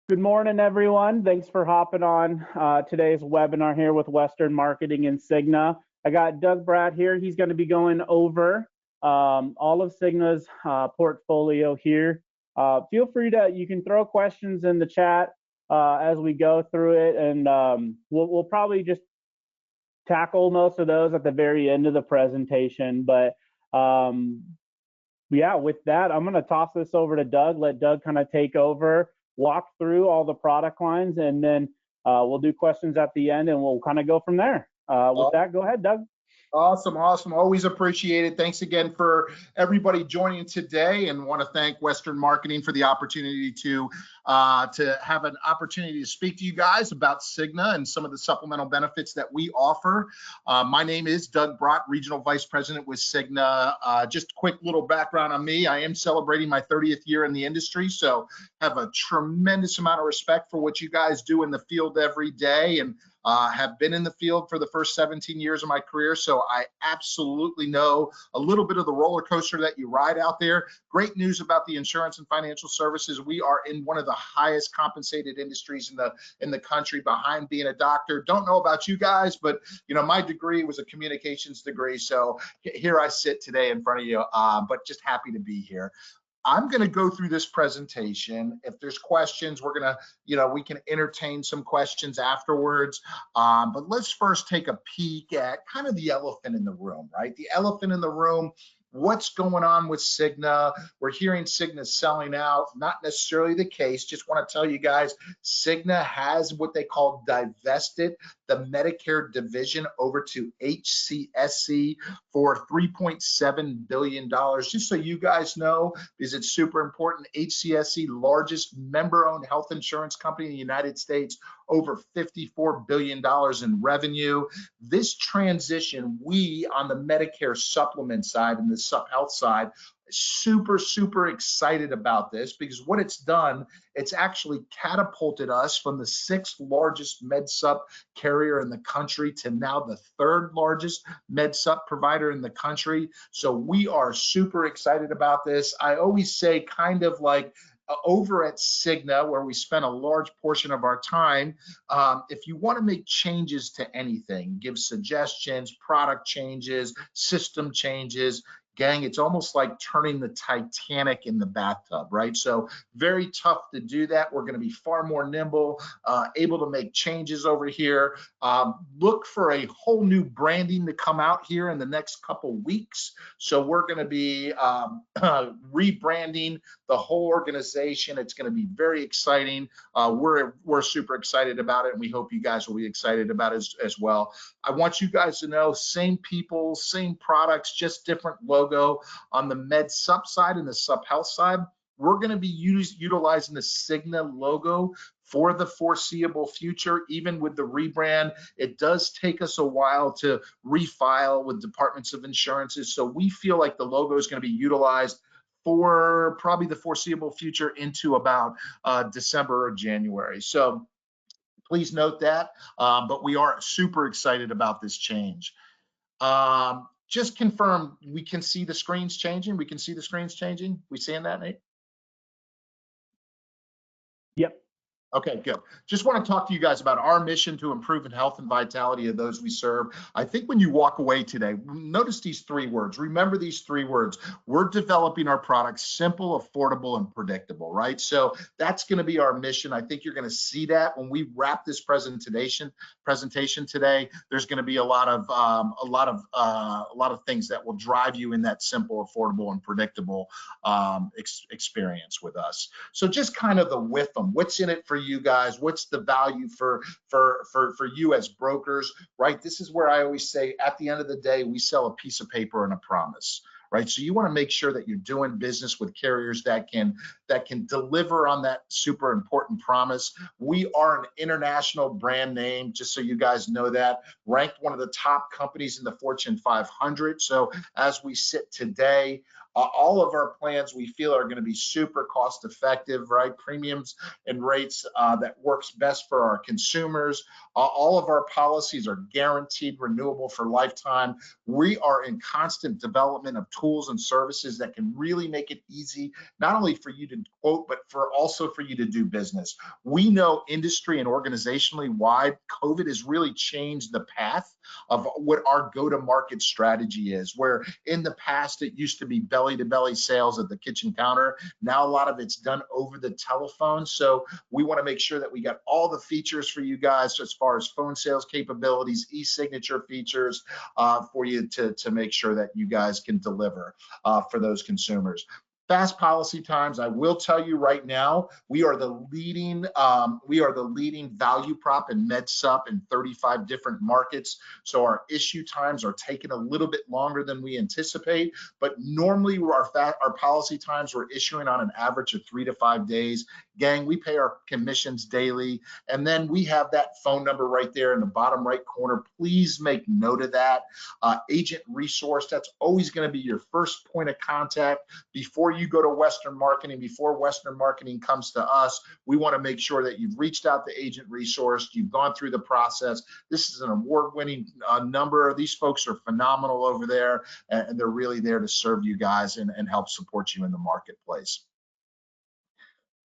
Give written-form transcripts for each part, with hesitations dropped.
Good morning, everyone. Thanks for hopping on today's webinar here with Western Marketing and Cigna. I got Doug Bratt here. He's going to be going over all of Cigna's portfolio here. Feel free you can throw questions in the chat as we go through it, and we'll probably just tackle most of those at the very end of the presentation. But yeah, with that, I'm going to toss this over to Doug, let Doug kind of take over, walk through all the product lines, and then we'll do questions at the end, and we'll kind of go from there. With that, go ahead, Doug. Awesome. Always appreciate it. Thanks again for everybody joining today, and want to thank Western Marketing for the opportunity to have an opportunity to speak to you guys about Cigna and some of the supplemental benefits that we offer. My name is Doug Bratt, Regional Vice President with Cigna. Just a quick little background on me. I am celebrating my 30th year in the industry, so have a tremendous amount of respect for what you guys do in the field every day, and have been in the field for the first 17 years of my career, so I absolutely know a little bit of the roller coaster that you ride out there. Great news about the insurance and financial services. We are in one of the highest compensated industries in the country, behind being a doctor. Don't know about you guys, but you know, my degree was a communications degree, so here I sit today in front of you, but just happy to be here. I'm going to go through this presentation. If there's questions, we're going to, we can entertain some questions afterwards. But let's first take a peek at kind of the elephant in the room, right? The elephant in the room. What's going on with Cigna? We're hearing Cigna selling out. Not necessarily the case. Just want to tell you guys, Cigna has what they call divested the Medicare division over to HCSC for $3.7 billion. Just so you guys know, because it's super important, HCSC, largest member-owned health insurance company in the United States, over $54 billion in revenue. This transition, we on the Medicare supplement side and the sub health side, super excited about this, because what it's done, it's actually catapulted us from the 6th largest med sup carrier in the country to now the 3rd largest med sup provider in the country. So we are super excited about this. I always say, kind of like over at Cigna, where we spend a large portion of our time, if you want to make changes to anything, give suggestions, product changes, system changes, gang, it's almost like turning the Titanic in the bathtub, right? So very tough to do that. We're going to be far more nimble, able to make changes over here. Look for a whole new branding to come out here in the next couple weeks. So we're going to be rebranding the whole organization. It's going to be very exciting. We're super excited about it, and we hope you guys will be excited about it as well. I want you guys to know, same people, same products, just different logo on the med sup side and the sub health side. We're going to be utilizing the Cigna logo for the foreseeable future. Even with the rebrand, it does take us a while to refile with departments of insurances. So we feel like the logo is going to be utilized for probably the foreseeable future into about December or January. So please note that, but we are super excited about this change. Just confirm, we can see the screens changing. We can see the screens changing. We seeing that, Nate? Yep. Okay, good. Just want to talk to you guys about our mission to improve the health and vitality of those we serve. I think when you walk away today, notice these 3 words. Remember these 3 words. We're developing our products simple, affordable, and predictable, right? So that's going to be our mission. I think you're going to see that when we wrap this presentation today. There's going to be a lot of things that will drive you in that simple, affordable, and predictable experience with us. So just kind of the with them. What's in it for you guys? What's the value for you as brokers, right? This is where I always say, at the end of the day, we sell a piece of paper and a promise, right? So you want to make sure that you're doing business with carriers that can deliver on that super important promise. We are an international brand name, just so you guys know that, ranked one of the top companies in the Fortune 500. So as we sit today, All of our plans we feel are going to be super cost effective, right? Premiums and rates that works best for our consumers. All of our policies are guaranteed renewable for lifetime. We are in constant development of tools and services that can really make it easy, not only for you to quote, but for also for you to do business. We know industry and organizationally wide, COVID has really changed the path of what our go-to-market strategy is, where in the past it used to be belly-to-belly sales at the kitchen counter. Now a lot of it's done over the telephone. So we want to make sure that we got all the features for you guys as far as phone sales capabilities, e-signature features for you to make sure that you guys can deliver for those consumers. Fast policy times. I will tell you right now, we are the leading value prop in MedSup in 35 different markets. So our issue times are taking a little bit longer than we anticipate, but normally our policy times we're issuing on an average of 3 to 5 days. Gang, we pay our commissions daily, and then we have that phone number right there in the bottom right corner. Please make note of that. Agent resource, that's always going to be your first point of contact before you go to Western Marketing. Before Western Marketing comes to us, we want to make sure that you've reached out to agent resource, you've gone through the process. This is an award-winning number. These folks are phenomenal over there, and they're really there to serve you guys and help support you in the marketplace.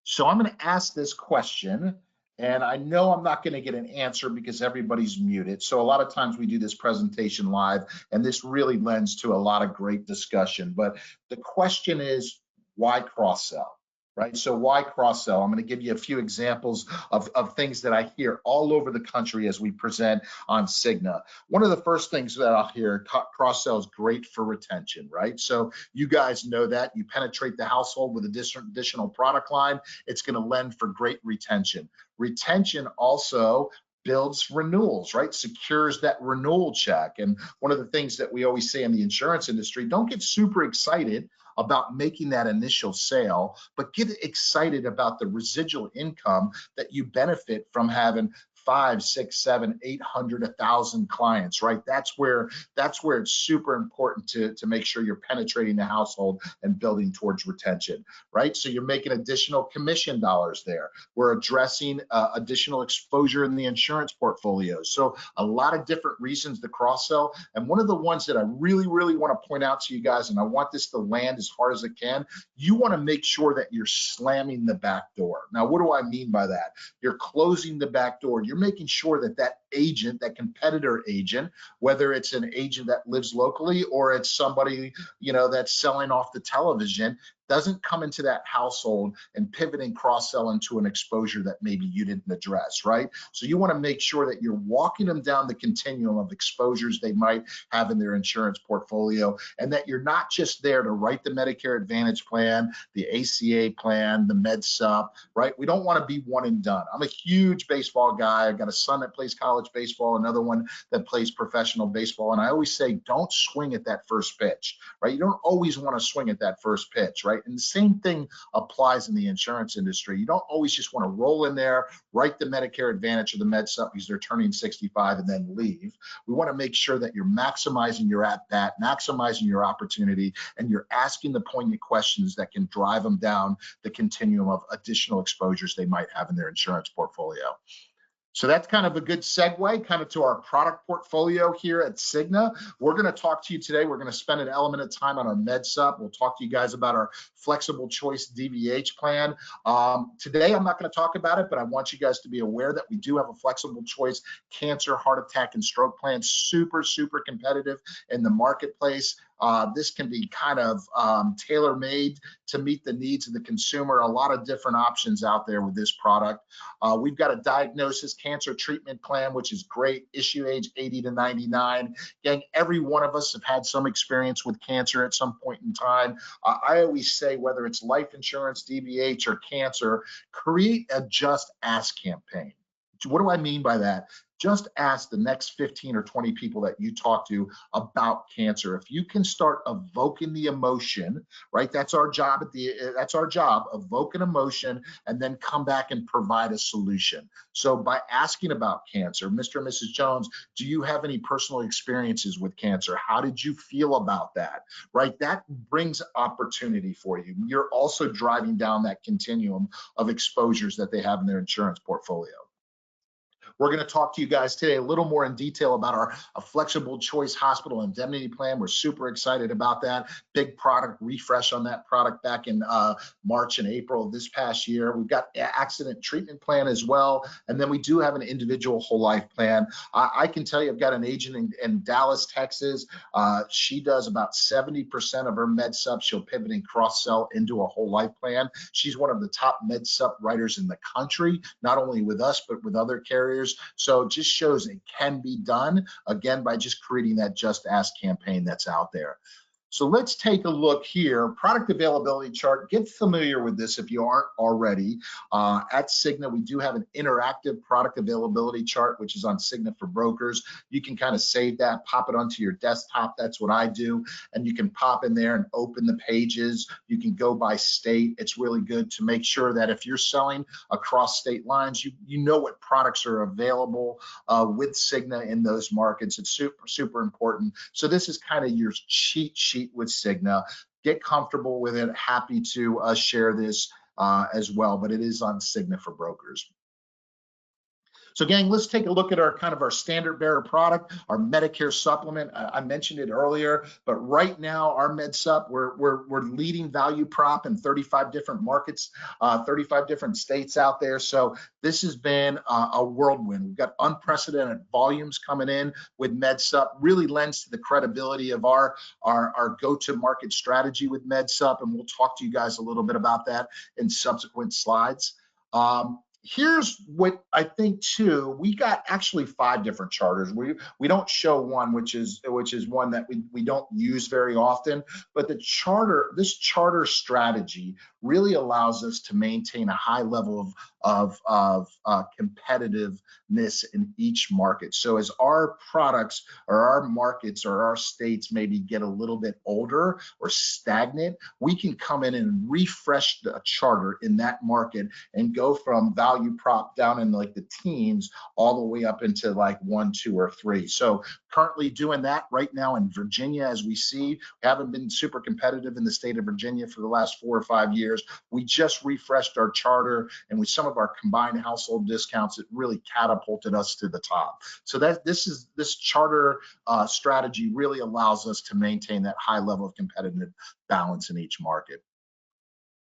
So I'm going to ask this question, and I know I'm not going to get an answer because everybody's muted. So a lot of times we do this presentation live, and this really lends to a lot of great discussion. But the question is, why cross-sell? Right? So why cross-sell? I'm going to give you a few examples of things that I hear all over the country as we present on Cigna. One of the first things that I'll hear, cross-sell is great for retention, right? So you guys know that. You penetrate the household with additional product line, it's going to lend for great retention. Retention also builds renewals, right? Secures that renewal check. And one of the things that we always say in the insurance industry, don't get super excited about making that initial sale, but get excited about the residual income that you benefit from having 5, 6, 7, 800, 1,000 clients, right? That's where it's super important to make sure you're penetrating the household and building towards retention, right? So you're making additional commission dollars there. We're addressing additional exposure in the insurance portfolio. So a lot of different reasons to cross-sell. And one of the ones that I really, really want to point out to you guys, and I want this to land as hard as it can, you want to make sure that you're slamming the back door. Now, what do I mean by that? You're closing the back door. You're making sure that that agent, that competitor agent, whether it's an agent that lives locally or it's somebody, you know, that's selling off the television, doesn't come into that household and pivot and cross-sell into an exposure that maybe you didn't address, right? So you want to make sure that you're walking them down the continuum of exposures they might have in their insurance portfolio, and that you're not just there to write the Medicare Advantage plan, the ACA plan, the MedSup, right? We don't want to be one and done. I'm a huge baseball guy. I've got a son that plays college baseball, another one that plays professional baseball, and I always say, don't swing at that first pitch, right? You don't always want to swing at that first pitch, right? And the same thing applies in the insurance industry. You don't always just want to roll in there, write the Medicare Advantage or the MedSup because they're turning 65 and then leave. We want to make sure that you're maximizing your at-bat, maximizing your opportunity, and you're asking the poignant questions that can drive them down the continuum of additional exposures they might have in their insurance portfolio. So that's kind of a good segue kind of to our product portfolio here at Cigna. We're going to talk to you today. We're going to spend an element of time on our MedSup. We'll talk to you guys about our flexible choice DVH plan. Today, I'm not going to talk about it, but I want you guys to be aware that we do have a flexible choice cancer, heart attack, and stroke plan. Super, super competitive in the marketplace. This can be kind of tailor-made to meet the needs of the consumer. A lot of different options out there with this product. We've got a diagnosis cancer treatment plan, which is great. Issue age 80 to 99. Again, every one of us have had some experience with cancer at some point in time. I always say, whether it's life insurance, DVH, or cancer, create a Just Ask campaign. What do I mean by that? just ask the next 15 or 20 people that you talk to about cancer. If you can start evoking the emotion, right? That's our job evoke an emotion and then come back and provide a solution. So by asking about cancer, Mr. and Mrs. Jones, do you have any personal experiences with cancer? How did you feel about that? Right? That brings opportunity for you. You're also driving down that continuum of exposures that they have in their insurance portfolio. We're going to talk to you guys today a little more in detail about our flexible choice hospital indemnity plan. We're super excited about that. Big product refresh on that product back in March and April of this past year. We've got accident treatment plan as well. And then we do have an individual whole life plan. I can tell you, I've got an agent in Dallas, Texas. She does about 70% of her med sup. She'll pivot and cross sell into a whole life plan. She's one of the top med sup writers in the country, not only with us, but with other carriers. So it just shows it can be done, again, by just creating that Just Ask campaign that's out there. So let's take a look here. Product availability chart. Get familiar with this if you aren't already. At Cigna, we do have an interactive product availability chart, which is on Cigna for Brokers. You can kind of save that, pop it onto your desktop. That's what I do. And you can pop in there and open the pages. You can go by state. It's really good to make sure that if you're selling across state lines, you know what products are available with Cigna in those markets. It's super, super important. So this is kind of your cheat sheet with Cigna. Get comfortable with it. Happy to share this as well, but it is on Cigna for Brokers. So gang, let's take a look at our standard bearer product, our Medicare supplement. I mentioned it earlier, but right now our med sup, we're leading value prop in 35 different markets, 35 different states out there. So this has been a whirlwind. We've got unprecedented volumes coming in with med sup. Really lends to the credibility of our go-to-market strategy with med sup, and we'll talk to you guys a little bit about that in subsequent slides. Here's what I think too. We got actually 5 different charters. We don't show one, which is one that we don't use very often. But this charter strategy really allows us to maintain a high level of competitiveness in each market. So as our products or our markets or our states maybe get a little bit older or stagnant, we can come in and refresh the charter in that market and go from value prop down in like the teens all the way up into like 1, 2, or 3. So currently doing that right now in Virginia, as we see, we haven't been super competitive in the state of Virginia for the last 4 or 5 years. We just refreshed our charter, and with some of our combined household discounts, it really catapulted us to the top. So this charter strategy really allows us to maintain that high level of competitive balance in each market.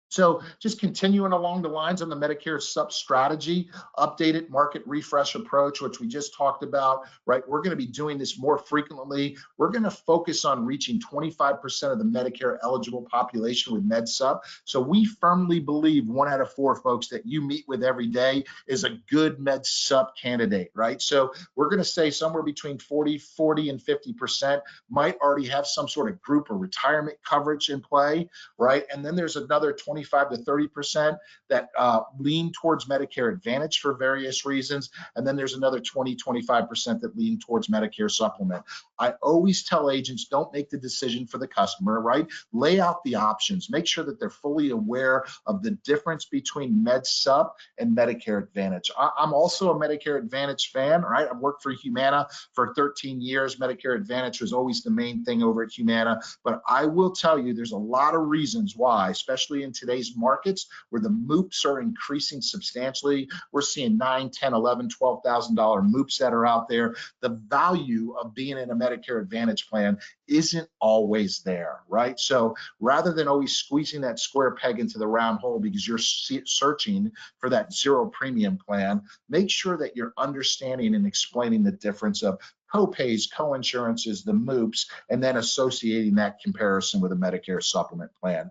So just continuing along the lines on the Medicare sup strategy, updated market refresh approach, which we just talked about, right? We're going to be doing this more frequently. We're going to focus on reaching 25% of the Medicare eligible population with med sup. So we firmly believe 1 out of 4 folks that you meet with every day is a good med sup candidate, right? So we're going to say somewhere between 40 and 50% might already have some sort of group or retirement coverage in play, right? And then there's another 25 to 30% that lean towards Medicare Advantage for various reasons. And then there's another 25% that lean towards Medicare Supplement. I always tell agents, don't make the decision for the customer, right? Lay out the options. Make sure that they're fully aware of the difference between Med Sup and Medicare Advantage. I'm also a Medicare Advantage fan, right? I've worked for Humana for 13 years. Medicare Advantage was always the main thing over at Humana. But I will tell you, there's a lot of reasons why, especially in today's markets where the MOOPs are increasing substantially. We're seeing $9,000, $10,000, $11,000, $12,000 MOOPs that are out there. The value of being in a Medicare Advantage plan isn't always there, right? So rather than always squeezing that square peg into the round hole because you're searching for that zero premium plan, make sure that you're understanding and explaining the difference of co-pays, co-insurances, the MOOPs, and then associating that comparison with a Medicare supplement plan.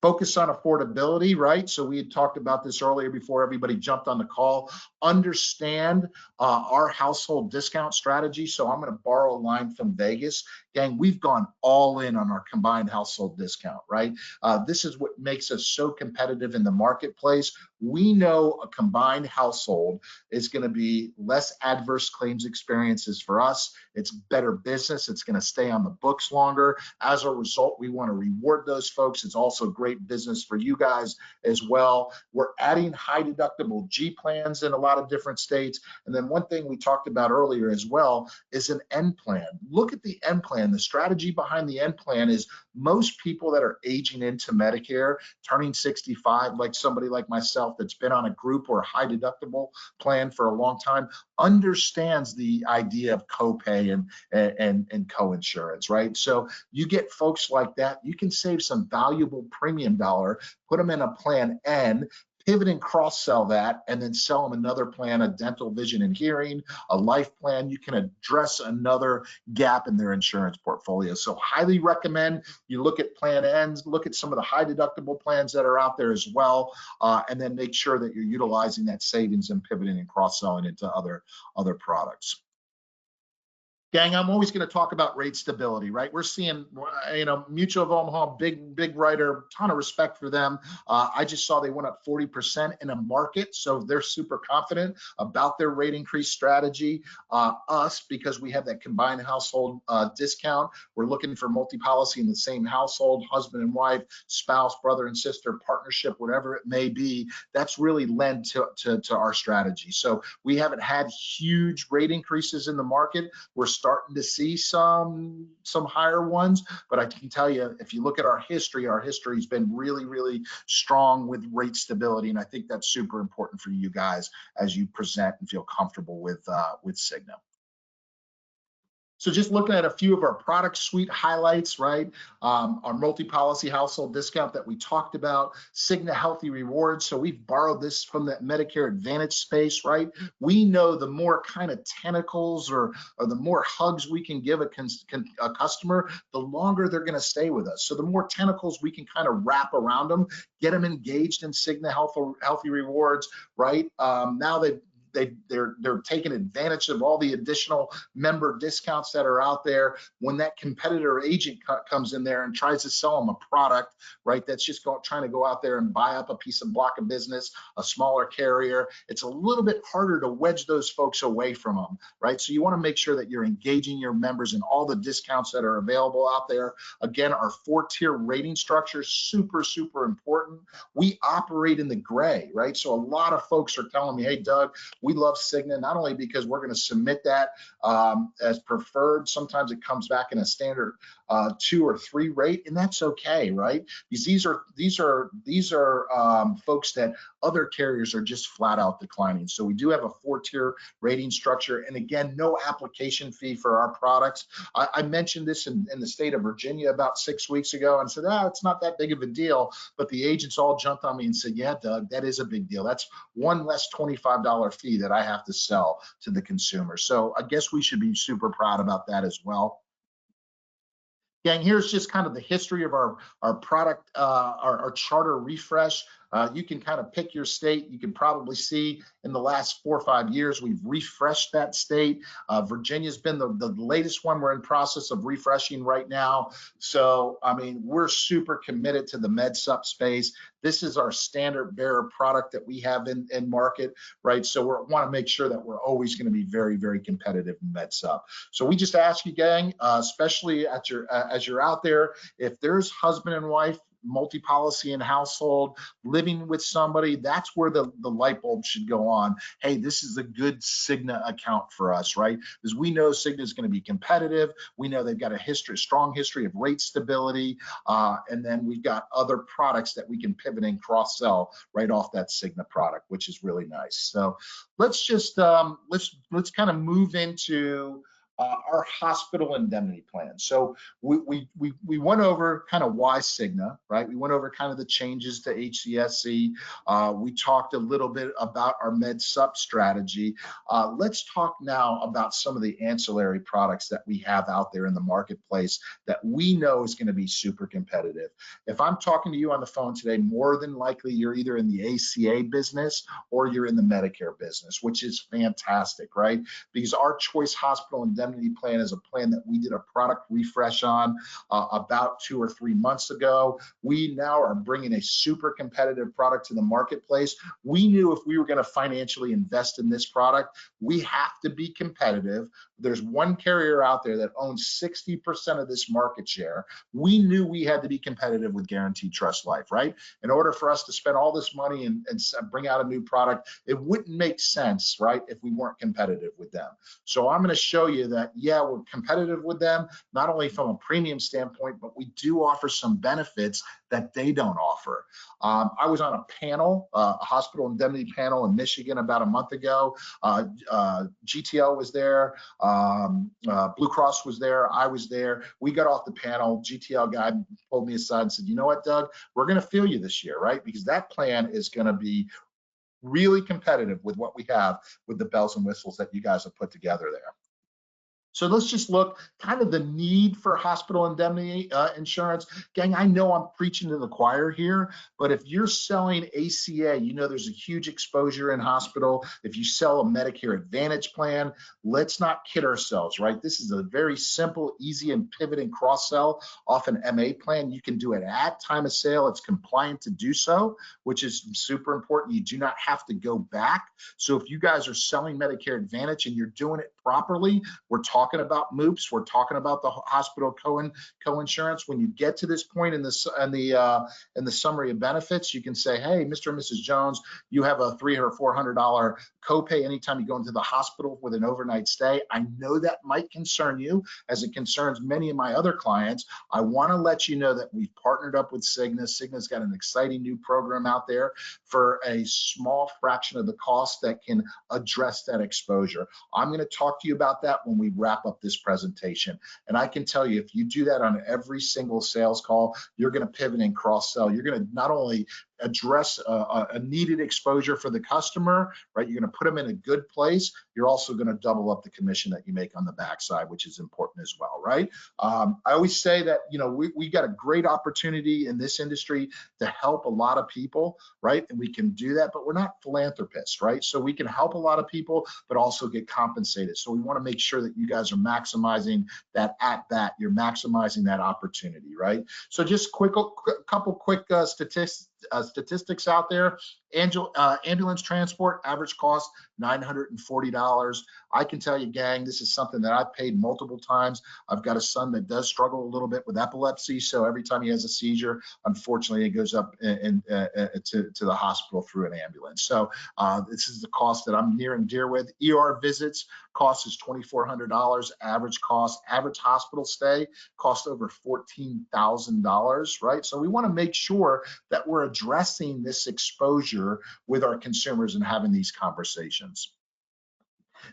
Focus on affordability, right? So we had talked about this earlier before everybody jumped on the call. Understand our household discount strategy. So I'm going to borrow a line from Vegas. Gang, we've gone all in on our combined household discount, right? This is what makes us so competitive in the marketplace. We know a combined household is going to be less adverse claims experiences for us. It's better business. It's going to stay on the books longer. As a result, we want to reward those folks. It's also great business for you guys as well. We're adding high deductible G plans in a lot of different states. And then one thing we talked about earlier as well is an end plan. Look at the end plan. The strategy behind the end plan is most people that are aging into Medicare, turning 65, like somebody like myself that's been on a group or a high deductible plan for a long time, understands the idea of copay and co-insurance, right? So you get folks like that, you can save some valuable premium dollar, put them in a plan N, pivot and cross-sell that, and then sell them another plan, a dental, vision, and hearing, a life plan. You can address another gap in their insurance portfolio. So highly recommend you look at plan Ns, look at some of the high deductible plans that are out there as well, and then make sure that you're utilizing that savings and pivoting and cross-selling into other products. Gang, I'm always going to talk about rate stability, right? We're seeing, Mutual of Omaha, big writer, ton of respect for them. I just saw they went up 40% in a market, so they're super confident about their rate increase strategy. Us, because we have that combined household discount, we're looking for multi-policy in the same household, husband and wife, spouse, brother and sister, partnership, whatever it may be. That's really lent to our strategy. So we haven't had huge rate increases in the market. We're starting to see some higher ones, but I can tell you, if you look at our history's been really strong with rate stability, and I think that's super important for you guys as you present and feel comfortable with Cigna. So just looking at a few of our product suite highlights, right? Our multi-policy household discount that we talked about, Cigna Healthy Rewards. So we've borrowed this from the Medicare Advantage space, right? We know the more kind of tentacles or the more hugs we can give a customer, the longer they're going to stay with us. So the more tentacles we can kind of wrap around them, get them engaged in Cigna Healthy Rewards, right? Now they're taking advantage of all the additional member discounts that are out there. When that competitor agent comes in there and tries to sell them a product, right, that's just trying to go out there and buy up a block of business, a smaller carrier, it's a little bit harder to wedge those folks away from them, right? So you want to make sure that you're engaging your members in all the discounts that are available out there. Again, our 4-tier rating structure is super important. We operate in the gray, right? So a lot of folks are telling me, hey, Doug, we love Cigna, not only because we're going to submit that as preferred. Sometimes it comes back in a standard 2 or 3 rate, and that's okay, right? Because these are folks that other carriers are just flat out declining. So we do have a 4-tier rating structure, and again, no application fee for our products. I mentioned this in the state of Virginia about 6 weeks ago and said, it's not that big of a deal, but the agents all jumped on me and said, yeah, Doug, that is a big deal. That's one less $25 fee that I have to sell to the consumer. So I guess we should be super proud about that as well. Gang, here's just kind of the history of our product, our charter refresh. You can kind of pick your state. You can probably see in the last 4 or 5 years, we've refreshed that state. Virginia's been the latest one we're in process of refreshing right now. So, I mean, we're super committed to the MedSup space. This is our standard bearer product that we have in market, right? So we want to make sure that we're always going to be very competitive in MedSup. So we just ask you, gang, especially as you're out there, if there's husband and wife, multi-policy and household, living with somebody, that's where the light bulb should go on. Hey, this is a good Cigna account for us, right? Because we know Cigna is going to be competitive. We know they've got a strong history of rate stability, and then we've got other products that we can pivot and cross-sell right off that Cigna product, which is really nice. So let's just let's kind of move into our hospital indemnity plan. So we went over kind of why Cigna, right? We went over kind of the changes to HCSC. We talked a little bit about our Med Sup strategy. Let's talk now about some of the ancillary products that we have out there in the marketplace that we know is going to be super competitive. If I'm talking to you on the phone today, more than likely you're either in the ACA business or you're in the Medicare business, which is fantastic, right? Because our Choice Hospital Indemnity Plan is a plan that we did a product refresh on about 2 or 3 months ago. We now are bringing a super competitive product to the marketplace. We knew if we were going to financially invest in this product, we have to be competitive. There's one carrier out there that owns 60% of this market share. We knew we had to be competitive with Guaranteed Trust Life, right? In order for us to spend all this money and bring out a new product, it wouldn't make sense, right, if we weren't competitive with them. So I'm going to show you that, yeah, we're competitive with them, not only from a premium standpoint, but we do offer some benefits that they don't offer. I was on a panel, a hospital indemnity panel in Michigan about a month ago. GTL was there, Blue Cross was there, I was there. We got off the panel. GTL guy pulled me aside and said, you know what, Doug, we're going to feel you this year, right? Because that plan is going to be really competitive with what we have with the bells and whistles that you guys have put together there. So let's just look kind of the need for hospital indemnity insurance. Gang, I know I'm preaching to the choir here, but if you're selling ACA, you know there's a huge exposure in hospital. If you sell a Medicare Advantage plan, let's not kid ourselves, right? This is a very simple, easy, and pivot and cross-sell off an MA plan. You can do it at time of sale. It's compliant to do so, which is super important. You do not have to go back. So if you guys are selling Medicare Advantage and you're doing it properly, we're talking about MOOPs, we're talking about the hospital co-insurance. When you get to this point in the summary of benefits, you can say, hey, Mr. and Mrs. Jones, you have a $300 or $400 copay anytime you go into the hospital with an overnight stay. I know that might concern you, as it concerns many of my other clients. I want to let you know that we've partnered up with Cigna. Cigna's got an exciting new program out there for a small fraction of the cost that can address that exposure. I'm going to talk to you about that when we wrap up this presentation. And I can tell you, if you do that on every single sales call, you're going to pivot and cross-sell. You're going to not only address a needed exposure for the customer, right? You're going to put them in a good place. You're also going to double up the commission that you make on the backside, which is important as well, right? I always say that, you know, we got a great opportunity in this industry to help a lot of people, right? And we can do that, but we're not philanthropists, right? So we can help a lot of people, but also get compensated. So we want to make sure that you guys are maximizing that at bat. You're maximizing that opportunity, right? So just couple quick statistics out there. Ambulance transport, average cost $940. I can tell you, gang, this is something that I've paid multiple times. I've got a son that does struggle a little bit with epilepsy, so every time he has a seizure, unfortunately, it goes up to the hospital through an ambulance. So this is the cost that I'm near and dear with. ER visits cost is $2,400. Average hospital stay cost over $14,000, right? So we want to make sure that we're addressing this exposure with our consumers and having these conversations.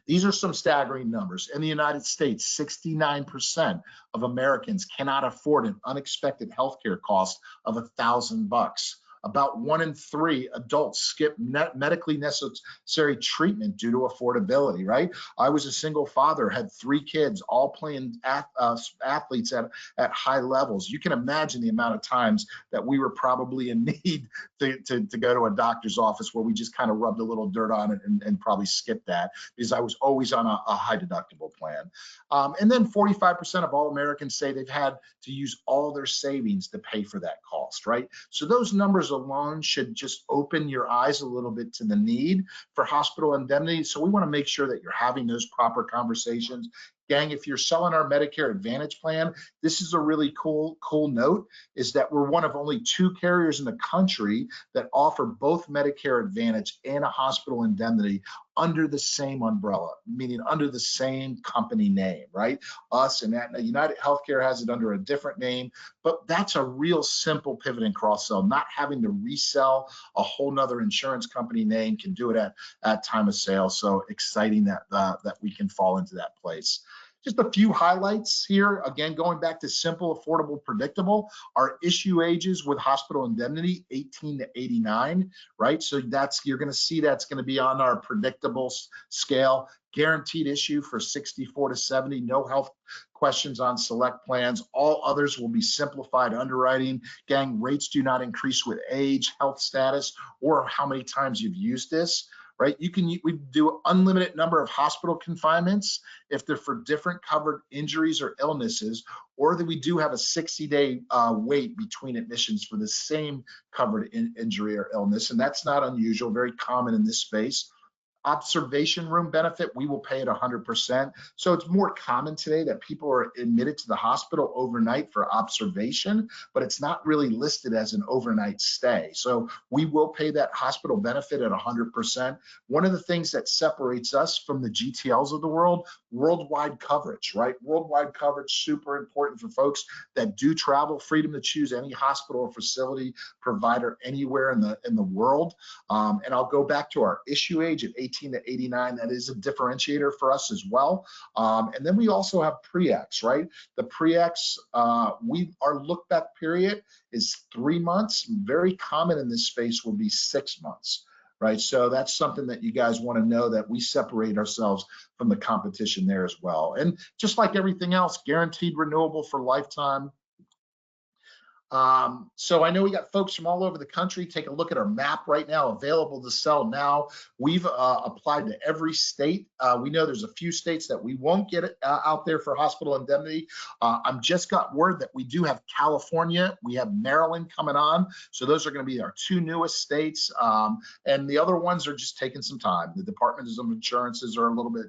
These are some staggering numbers. In the United States, 69% of Americans cannot afford an unexpected healthcare cost of $1,000. About 1 in 3 adults skip medically necessary treatment due to affordability, right? I was a single father, had 3 kids, all playing athletes at high levels. You can imagine the amount of times that we were probably in need to go to a doctor's office where we just kind of rubbed a little dirt on it and probably skipped that, because I was always on a high deductible plan. And then 45% of all Americans say they've had to use all their savings to pay for that cost, right? So those numbers alone should just open your eyes a little bit to the need for hospital indemnity. So we want to make sure that you're having those proper conversations. Gang, if you're selling our Medicare Advantage plan, this is a really cool note, is that we're one of only 2 carriers in the country that offer both Medicare Advantage and a hospital indemnity under the same umbrella, meaning under the same company name, right? Us and Aetna. United Healthcare has it under a different name, but that's a real simple pivot and cross-sell. Not having to resell a whole nother insurance company name, can do it at time of sale. So exciting that we can fall into that place. Just a few highlights here. Again, going back to simple, affordable, predictable. Our issue ages with hospital indemnity, 18 to 89, right? So you're going to see that's going to be on our predictable scale. Guaranteed issue for 64 to 70, no health questions on select plans. All others will be simplified underwriting. Gang, rates do not increase with age, health status, or how many times you've used this. Right? We do unlimited number of hospital confinements if they're for different covered injuries or illnesses, or that we do have a 60-day wait between admissions for the same covered injury or illness. And that's not unusual, very common in this space. Observation room benefit, we will pay at 100%. So it's more common today that people are admitted to the hospital overnight for observation, but it's not really listed as an overnight stay. So we will pay that hospital benefit at 100%. One of the things that separates us from the GTLs of the world, worldwide coverage, right? Worldwide coverage, super important for folks that do travel, freedom to choose any hospital or facility provider anywhere in the world. And I'll go back to our issue age at 18 to 89. That is a differentiator for us as well. And then we also have pre-X, right? The pre-X, our look back period is 3 months. Very common in this space will be 6 months, right? So that's something that you guys want to know, that we separate ourselves from the competition there as well. And just like everything else, guaranteed renewable for lifetime. So I know we got folks from all over the country. Take a look at our map right now, available to sell now. We've applied to every state. We know there's a few states that we won't get it, out there for hospital indemnity. I'm just got word that we do have California. We have Maryland coming on. So those are going to be our 2 newest states. And the other ones are just taking some time. The Departments of Insurances are a little bit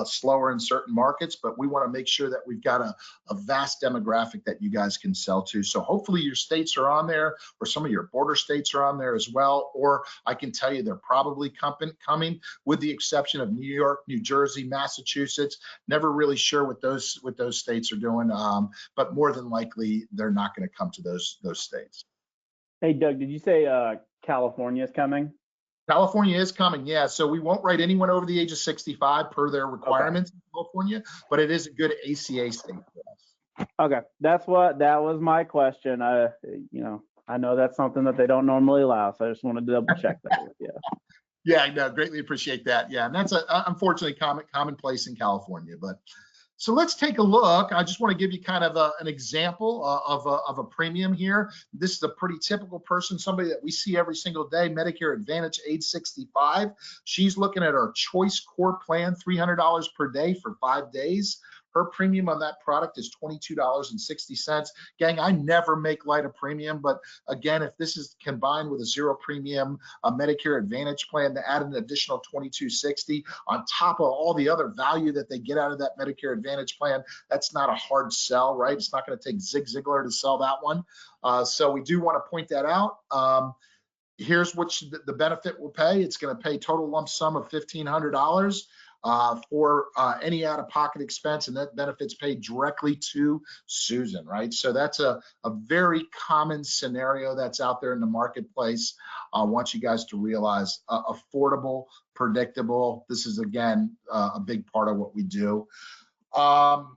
slower in certain markets, but we want to make sure that we've got a vast demographic that you guys can sell to. So hopefully your states are on there, or some of your border states are on there as well. Or I can tell you they're probably coming, with the exception of New York, New Jersey, Massachusetts. Never really sure what those states are doing, but more than likely they're not going to come to those states. Hey, Doug, did you say California is coming? California is coming, yeah. So we won't write anyone over the age of 65 per their requirements in California, but it is a good ACA state for us. Okay, that was my question. I know that's something that they don't normally allow, so I just wanted to double check that with you. Yeah, no, greatly appreciate that. Yeah, and that's unfortunately commonplace in California. But so let's take a look. I just want to give you kind of an example of a premium here. This is a pretty typical person, somebody that we see every single day, Medicare Advantage, age 65. She's looking at our Choice Core plan, $300 per day for 5 days. Her premium on that product is $22.60. Gang, I never make light of premium, but again, if this is combined with a 0 premium, a Medicare Advantage plan, to add an additional $22.60 on top of all the other value that they get out of that Medicare Advantage plan, that's not a hard sell, right? It's not going to take Zig Ziglar to sell that one. So we do want to point that out. Here's what the benefit will pay. It's going to pay total lump sum of $1,500. For any out-of-pocket expense, and that benefits paid directly to Susan, right? So that's a very common scenario that's out there in the marketplace. I want you guys to realize affordable, predictable. This is, again, a big part of what we do.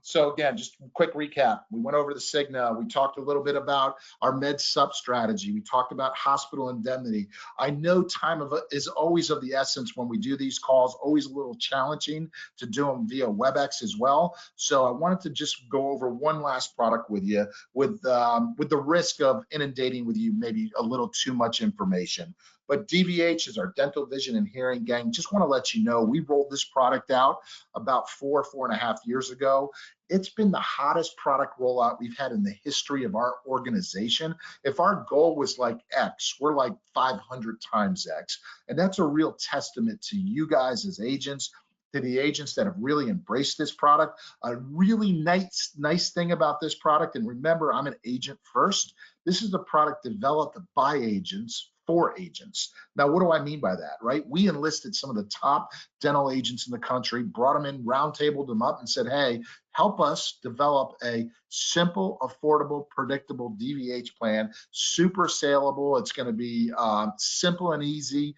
So again, just a quick recap. We went over the Cigna. We talked a little bit about our Med Sup strategy. We talked about hospital indemnity. I know time is always of the essence when we do these calls, always a little challenging to do them via WebEx as well. So I wanted to just go over one last product with you with the risk of inundating with you maybe a little too much information. But DVH is our dental, vision, and hearing. Gang, just want to let you know, we rolled this product out about 4.5 years ago. It's been the hottest product rollout we've had in the history of our organization. If our goal was like X, we're like 500 times X. And that's a real testament to you guys as agents, to the agents that have really embraced this product. A really nice thing about this product, and remember, I'm an agent first. This is a product developed by agents for agents. Now, what do I mean by that, right? We enlisted some of the top dental agents in the country, brought them in, roundtabled them up and said, hey, help us develop a simple, affordable, predictable DVH plan, super saleable. It's going to be simple and easy.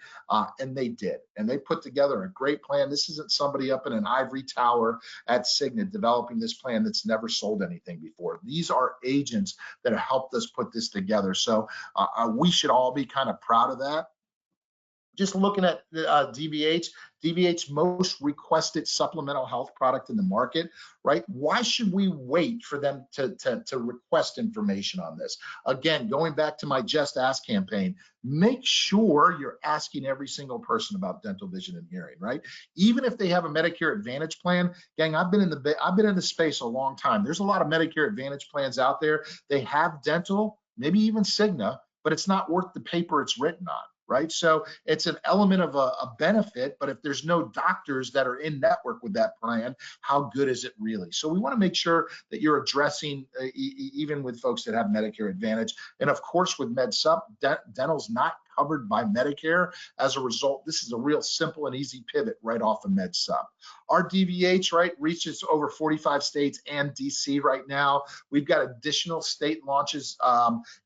And they did. And they put together a great plan. This isn't somebody up in an ivory tower at Cigna developing this plan that's never sold anything before. These are agents that have helped us put this together. So we should all be kind of proud of that. Just looking at DVH, most requested supplemental health product in the market, right? Why should we wait for them to request information on this? Again, going back to my Just Ask campaign, make sure you're asking every single person about dental, vision, and hearing, right? Even if they have a Medicare Advantage plan, gang, I've been in the space a long time. There's a lot of Medicare Advantage plans out there. They have dental, maybe even Cigna, but it's not worth the paper it's written on. Right? So it's an element of a benefit, but if there's no doctors that are in network with that plan, how good is it really? So we want to make sure that you're addressing even with folks that have Medicare Advantage. And of course, with MedSup, dental's not covered by Medicare. As a result, this is a real simple and easy pivot right off of MedSup. Our DVH, right, reaches over 45 states and DC right now. We've got additional state launches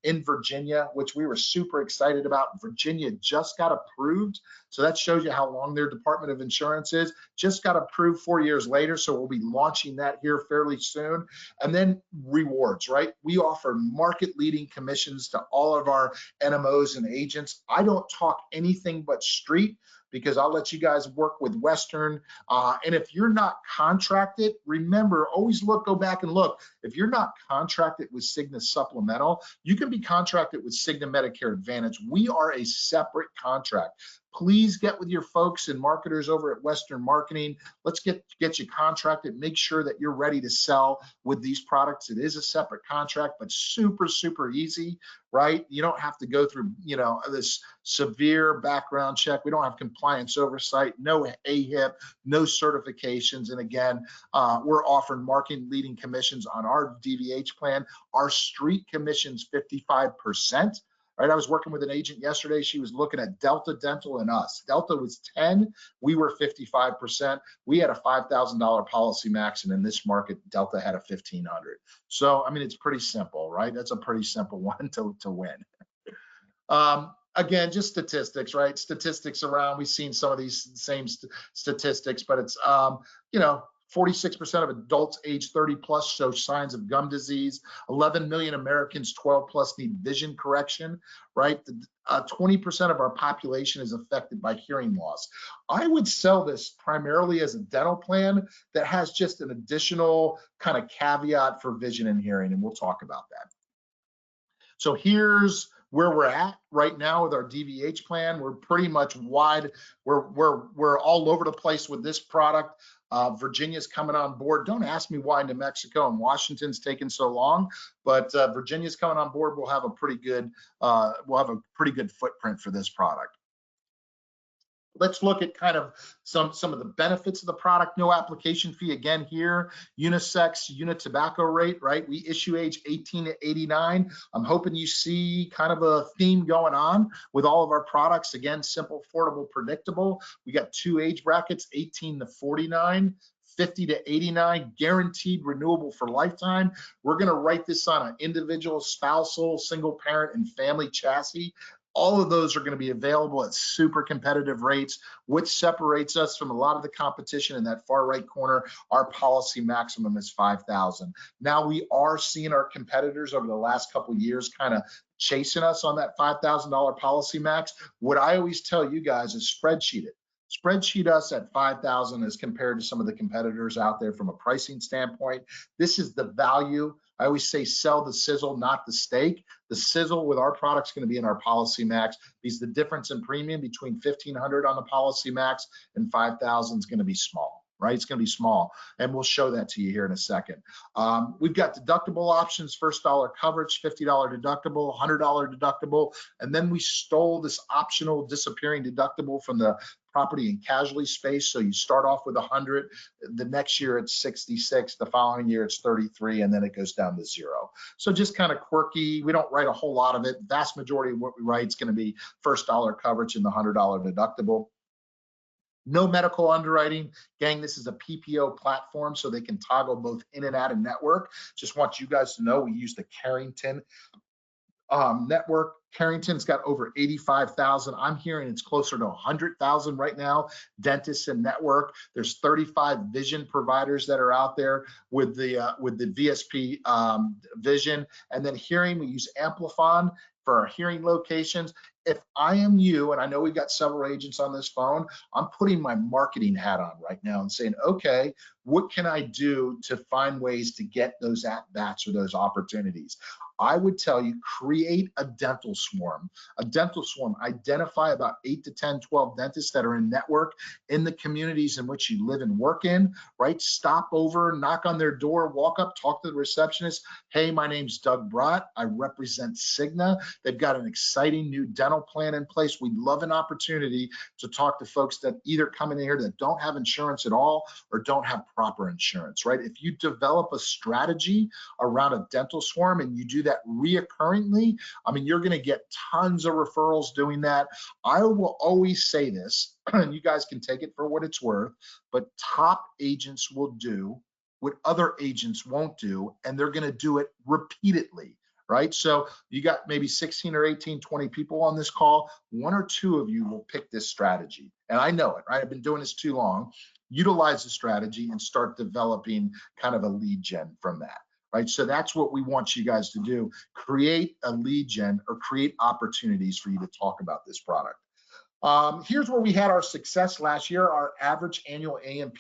in Virginia, which we were super excited about. Virginia just got approved. So that shows you how long their Department of Insurance is. Just got approved 4 years later. So we'll be launching that here fairly soon. And then rewards, right? We offer market leading commissions to all of our NMOs and agents. I don't talk anything but street, because I'll let you guys work with Western. And if you're not contracted, remember, always go back and look. If you're not contracted with Cigna Supplemental, you can be contracted with Cigna Medicare Advantage. We are a separate contract. Please get with your folks and marketers over at Western Marketing. Let's get you contracted. Make sure that you're ready to sell with these products. It is a separate contract, but super, super easy, right? You don't have to go through, this severe background check. We don't have compliance oversight, no AHIP, no certifications. And again, we're offering market leading commissions on our DVH plan. Our street commission's 55%. Right, I was working with an agent yesterday. She was looking at Delta Dental and us. Delta was 10, we were 55%. We had a $5,000 policy max, and in this market, Delta had a $1,500. So, I mean, it's pretty simple, right? That's a pretty simple one to win. Again, just statistics, right? Statistics around. We've seen some of these same statistics, but it's 46% of adults age 30 plus show signs of gum disease. 11 million Americans 12 plus need vision correction, right? 20% of our population is affected by hearing loss. I would sell this primarily as a dental plan that has just an additional kind of caveat for vision and hearing, and we'll talk about that. So here's where we're at right now with our DVH plan. We're pretty much wide. We're all over the place with this product. Virginia's coming on board. Don't ask me why New Mexico and Washington's taken so long, but Virginia's coming on board. We'll have a pretty good footprint for this product. Let's look at kind of some of the benefits of the product. No application fee again here. Unisex unit tobacco rate, right? We issue age 18 to 89. I'm hoping you see kind of a theme going on with all of our products. Again, simple, affordable, predictable. We got 2 age brackets, 18 to 49. 50 to 89, guaranteed renewable for lifetime. We're going to write this on an individual, spousal, single parent, and family chassis. All of those are going to be available at super competitive rates, which separates us from a lot of the competition in that far right corner. Our policy maximum is $5,000. Now we are seeing our competitors over the last couple of years kind of chasing us on that $5,000 policy max. What I always tell you guys is spreadsheet it. Spreadsheet us at 5,000 as compared to some of the competitors out there from a pricing standpoint. This is the value. I always say sell the sizzle, not the steak. The sizzle with our product's going to be in our policy max, because the difference in premium between 1,500 on the policy max and 5,000 is going to be small. right? It's going to be small, and we'll show that to you here in a second. We've got deductible options, first dollar coverage, $50 deductible, $100 deductible, and then we stole this optional disappearing deductible from the property and casualty space. So you start off with 100, the next year it's 66, the following year it's 33, and then it goes down to 0. So just kind of quirky. We don't write a whole lot of it. Vast majority of what we write is going to be first dollar coverage and the $100 deductible. No medical underwriting. Gang, this is a PPO platform, so they can toggle both in and out of network. Just want you guys to know we use the Carrington network. Carrington's got over 85,000. I'm hearing it's closer to 100,000 right now, dentists and network. There's 35 vision providers that are out there with the VSP vision. And then hearing, we use Amplifon for our hearing locations. If I am you, and I know we've got several agents on this phone, I'm putting my marketing hat on right now and saying, okay, what can I do to find ways to get those at-bats or those opportunities? I would tell you, create a dental swarm. A dental swarm, identify about 8 to 10, 12 dentists that are in network in the communities in which you live and work in, right? Stop over, knock on their door, walk up, talk to the receptionist. Hey, my name's Doug Brott. I represent Cigna. They've got an exciting new dental plan in place. We'd love an opportunity to talk to folks that either come in here that don't have insurance at all or don't have proper insurance, right? If you develop a strategy around a dental swarm and you do that reoccurringly, I mean, you're going to get tons of referrals doing that. I will always say this, and you guys can take it for what it's worth, but top agents will do what other agents won't do, and they're going to do it repeatedly, right? So you got maybe 16 or 18, 20 people on this call. 1 or 2 of you will pick this strategy. And I know it, right? I've been doing this too long. Utilize the strategy and start developing kind of a lead gen from that. Right, so that's what we want you guys to do. Create a lead gen or create opportunities for you to talk about this product. Here's where we had our success last year. Our average annual AMP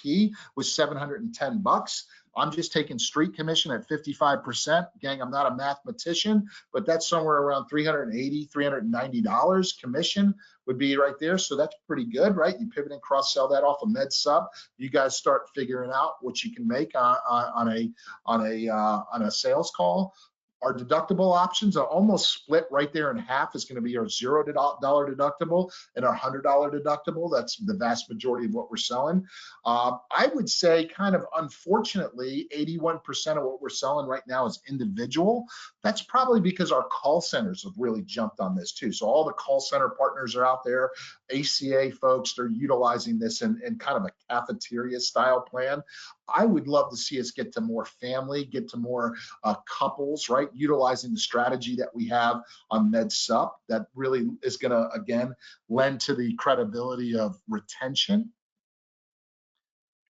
was $710. I'm just taking street commission at 55%. Gang, I'm not a mathematician, but that's somewhere around $380, $390 commission would be right there. So that's pretty good, right? You pivot and cross sell that off of Med Sup. You guys start figuring out what you can make on a sales call. Our deductible options are almost split right there in half. Is going to be our $0 deductible and our $100 deductible. That's the vast majority of what we're selling. I would say kind of unfortunately, 81% of what we're selling right now is individual. That's probably because our call centers have really jumped on this too. So all the call center partners are out there. ACA folks, they're utilizing this in kind of a cafeteria style plan. I would love to see us get to more family, get to more couples, right? Utilizing the strategy that we have on Med Sup that really is going to, again, lend to the credibility of retention.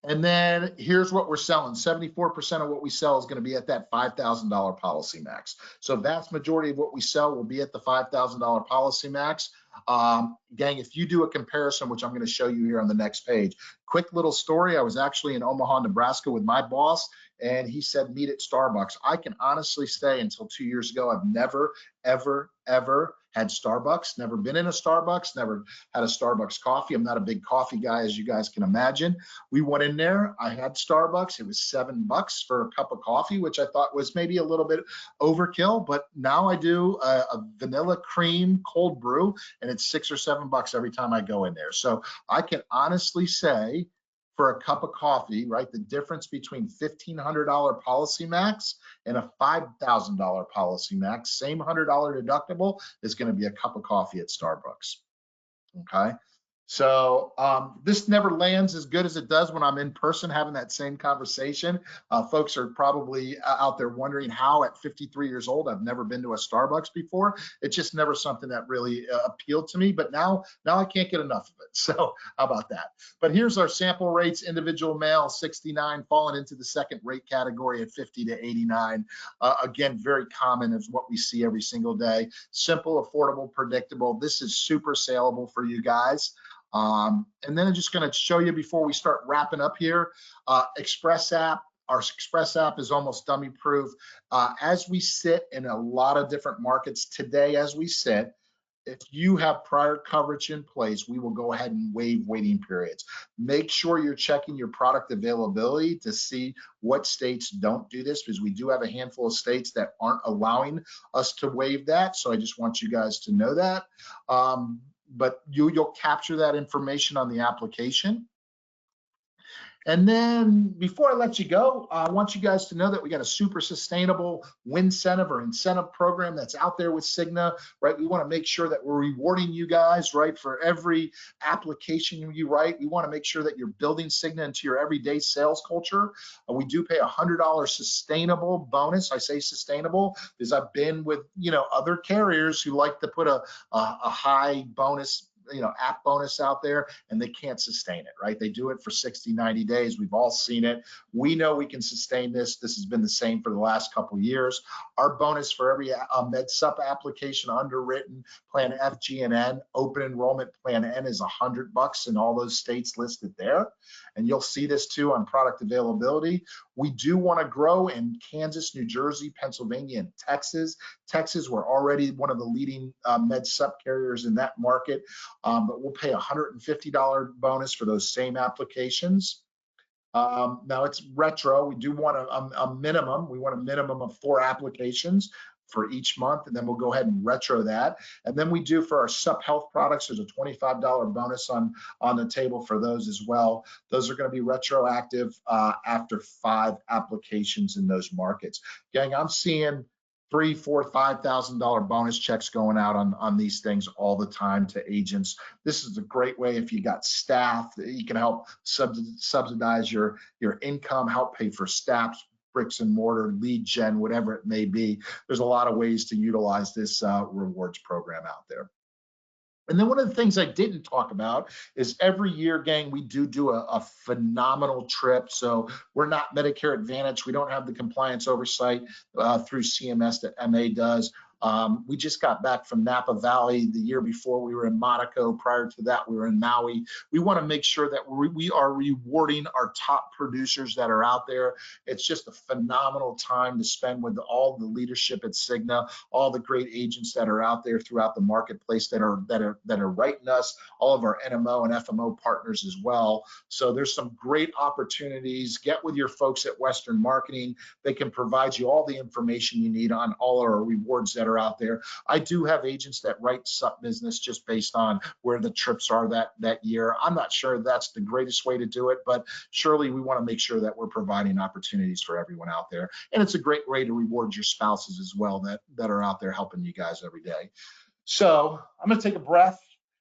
And then here's what we're selling. 74% of what we sell is going to be at that $5,000 policy max. So vast majority of what we sell will be at the $5,000 policy max. Gang, if you do a comparison, which I'm going to show you here on the next page, quick little story. I was actually in Omaha, Nebraska with my boss, and he said, meet at Starbucks. I can honestly say until 2 years ago, I've never, ever, ever had Starbucks, never been in a Starbucks, never had a Starbucks coffee. I'm not a big coffee guy, as you guys can imagine. We went in there, I had Starbucks. It was $7 for a cup of coffee, which I thought was maybe a little bit overkill, but now I do a vanilla cream cold brew, and it's $6 or $7 every time I go in there. So I can honestly say, for a cup of coffee, right, the difference between $1,500 policy max and a $5,000 policy max, same $100 deductible, is going to be a cup of coffee at Starbucks. Okay. So this never lands as good as it does when I'm in person having that same conversation. Folks are probably out there wondering how at 53 years old, I've never been to a Starbucks before. It's just never something that really appealed to me, but now I can't get enough of it. So how about that? But here's our sample rates. Individual male, 69, falling into the second rate category at 50 to 89. Again, very common is what we see every single day. Simple, affordable, predictable. This is super saleable for you guys. And then I'm just going to show you before we start wrapping up here, Express app. Our Express app is almost dummy proof. As we sit in a lot of different markets today, as we sit, if you have prior coverage in place, we will go ahead and waive waiting periods. Make sure you're checking your product availability to see what states don't do this, because we do have a handful of states that aren't allowing us to waive that. So I just want you guys to know that. But you'll capture that information on the application. And then before I let you go, I want you guys to know that we got a super sustainable incentive or incentive program that's out there with Cigna, right? We want to make sure that we're rewarding you guys, right? For every application you write, we want to make sure that you're building Cigna into your everyday sales culture. We do pay a $100 sustainable bonus. I say sustainable because I've been with, other carriers who like to put a high bonus, app bonus out there, and they can't sustain it, right? They do it for 60, 90 days. We've all seen it. We know we can sustain this. This has been the same for the last couple of years. Our bonus for every Med Sup application underwritten, Plan F, G, and N, open enrollment Plan N is $100 in all those states listed there. And you'll see this too on product availability. We do want to grow in Kansas, New Jersey, Pennsylvania, and Texas. Texas, we're already one of the leading Med Sup carriers in that market. But we'll pay a $150 bonus for those same applications. Now it's retro. We do want a minimum. We want a minimum of 4 applications for each month, and then we'll go ahead and retro that. And then we do for our Sup Health products, there's a $25 bonus on the table for those as well. Those are going to be retroactive after 5 applications in those markets. Gang, I'm seeing $3,000, $4,000, $5,000 bonus checks going out on these things all the time to agents. This is a great way if you got staff that you can help subsidize your income, help pay for staff, bricks and mortar, lead gen, whatever it may be. There's a lot of ways to utilize this rewards program out there. And then one of the things I didn't talk about is every year, gang, we do a phenomenal trip. So we're not Medicare Advantage. We don't have the compliance oversight through CMS that MA does. We just got back from Napa Valley. The year before we were in Monaco. Prior to that, we were in Maui. We want to make sure that we are rewarding our top producers that are out there. It's just a phenomenal time to spend with all the leadership at Cigna, all the great agents that are out there throughout the marketplace that are writing us, all of our NMO and FMO partners as well. So there's some great opportunities. Get with your folks at Western Marketing. They can provide you all the information you need on all our rewards that are out there. I do have agents that write Sup business just based on where the trips are that year. I'm not sure that's the greatest way to do it, but surely we want to make sure that we're providing opportunities for everyone out there. And it's a great way to reward your spouses as well that are out there helping you guys every day. So I'm going to take a breath.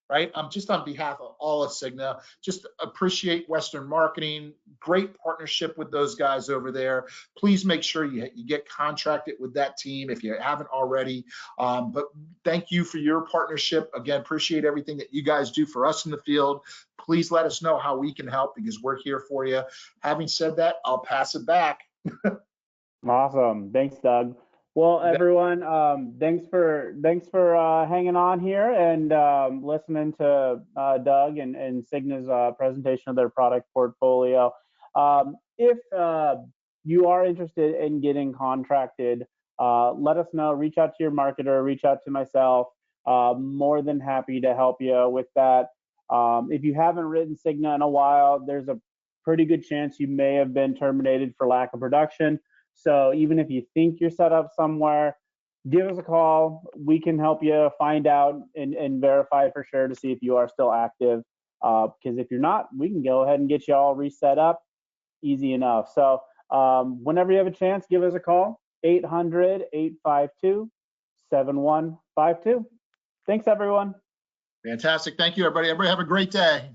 Right? Just on behalf of all of Cigna, just appreciate Western Marketing. Great partnership with those guys over there. Please make sure you get contracted with that team if you haven't already. But thank you for your partnership. Again, appreciate everything that you guys do for us in the field. Please let us know how we can help because we're here for you. Having said that, I'll pass it back. Awesome. Thanks, Doug. Well, everyone, thanks for hanging on here and listening to Doug and Cigna's presentation of their product portfolio. If you are interested in getting contracted, let us know. Reach out to your marketer. Reach out to myself. More than happy to help you with that. If you haven't written Cigna in a while, there's a pretty good chance you may have been terminated for lack of production. So even if you think you're set up somewhere, give us a call. We can help you find out and verify for sure to see if you are still active. Because if you're not, we can go ahead and get you all reset up. Easy enough. So whenever you have a chance, give us a call. 800-852-7152. Thanks, everyone. Fantastic. Thank you, everybody. Everybody have a great day.